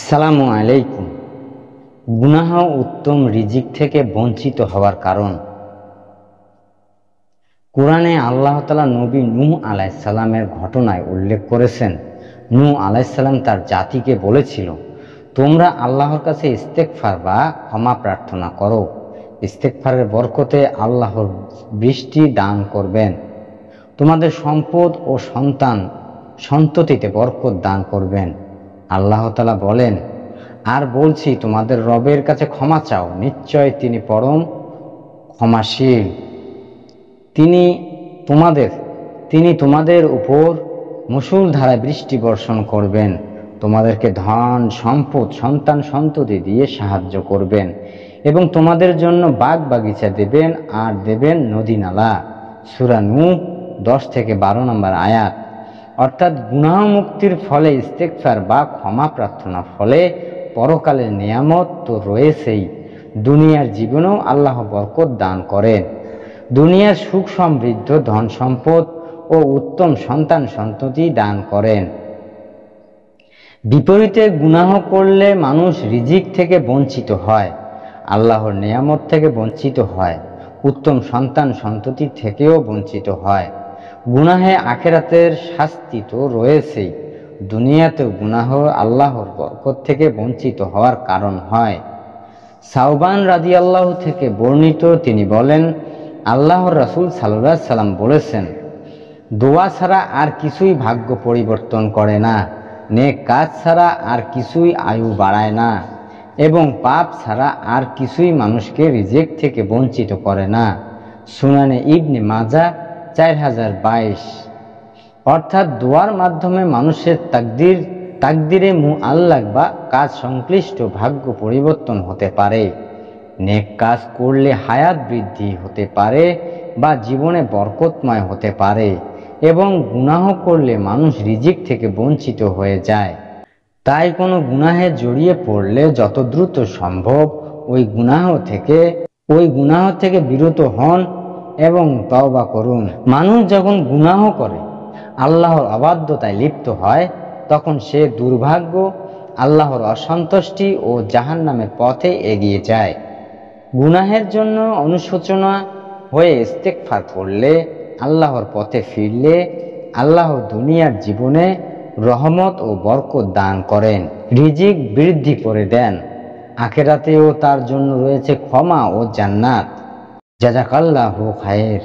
আসসালামু আলাইকুম। গুনাহ উত্তম রিজিক থেকে বঞ্চিত হওয়ার কারণ। কোরআনে আল্লাহ তাআলা নবী নূহ আলাইহিস সালামের ঘটনায় উল্লেখ করেছেন, নূহ আলাইহিস সালাম তার জাতিকে বলেছিল, তোমরা আল্লাহর কাছে ইস্তেগফার বা ক্ষমা প্রার্থনা করো। ইস্তেগফারের বরকতে আল্লাহর বৃষ্টি দান করবেন, তোমাদের সম্পদ ও সন্ততিতে বরকত দান করবেন। আল্লাহ তাআলা বলেন, আর বলছি তোমাদের রবের কাছে ক্ষমা চাও, নিশ্চয় তিনি পরম ক্ষমাশীল। তিনি তোমাদের উপর মুষলধারায় বৃষ্টি বর্ষণ করবেন, তোমাদেরকে ধন সম্পদ সন্তান সন্ততি দিয়ে সাহায্য করবেন এবং তোমাদের জন্য বাগ বাগিচা দেবেন আর দেবেন নদী নালা। সূরা নূহ 10-12 নম্বর আয়াত। অর্থাৎ গুনাহ মুক্তির ফলে ইস্তেগফার বা ক্ষমা প্রার্থনার ফলে পরকালের নিয়ামত তো রয়েছেই, দুনিয়ার জীবনেও আল্লাহ বরকত দান করেন। দুনিয়ার সুখ সমৃদ্ধ ধন সম্পদ ও উত্তম সন্তান সন্ততি দান করেন। বিপরীতে গুনাহ করলে মানুষ রিজিক থেকে বঞ্চিত হয়, আল্লাহর নিয়ামত থেকে বঞ্চিত হয়, উত্তম সন্তান সন্ততি থেকেও বঞ্চিত হয়। গুনাহে আখিরাতের শাস্তি তো রয়েছেই, দুনিয়াতেও গুনাহ আল্লাহর বরকত থেকে বঞ্চিত হওয়ার কারণ হয়। সাওবান রাদিয়াল্লাহু থেকে বর্ণিত, তিনি বলেন, আল্লাহর রাসূল সাল্লাল্লাহু আলাইহি সাল্লাম বলেছেন, দোয়া ছাড়া আর কিছুই ভাগ্য পরিবর্তন করে না, নেক কাজ ছাড়া আর কিছুই আয়ু বাড়ায় না, এবং পাপ ছাড়া আর কিছুই মানুষকে রিজিক থেকে বঞ্চিত করে না। সুনানে ইবনে মাজাহ 4022। অর্থাৎ দোয়ার মাধ্যমে মানুষের তাকদিরে মুআল্লাক বা কাজ সংশ্লিষ্ট ভাগ্য পরিবর্তন হতে পারে। নেক কাজ করলে হায়াত বৃদ্ধি হতে পারে বা জীবনে বরকতময় হতে পারে, এবং গুনাহ করলে মানুষ রিজিক থেকে বঞ্চিত হয়ে যায়। তাই কোনো গুনাহে জড়িয়ে পড়লে যত দ্রুত সম্ভব ওই গুনাহ থেকে বিরত হন এবং তওবা করুন। মানুষ যখন গুনাহ করে আল্লাহর অবাধ্যতায় লিপ্ত হয়, তখন সে দুর্ভাগ্য, আল্লাহর অসন্তুষ্টি ও জাহান্নামের পথে এগিয়ে যায়। গুনাহের জন্য অনুশোচনা হয়ে ইস্তেগফার করলে, আল্লাহর পথে ফিরলে আল্লাহ দুনিয়ার জীবনে রহমত ও বরকত দান করেন, রিজিক বৃদ্ধি করে দেন। আখিরাতেও তার জন্য রয়েছে ক্ষমা ও জান্নাত। জাযাকাল্লাহু খায়র।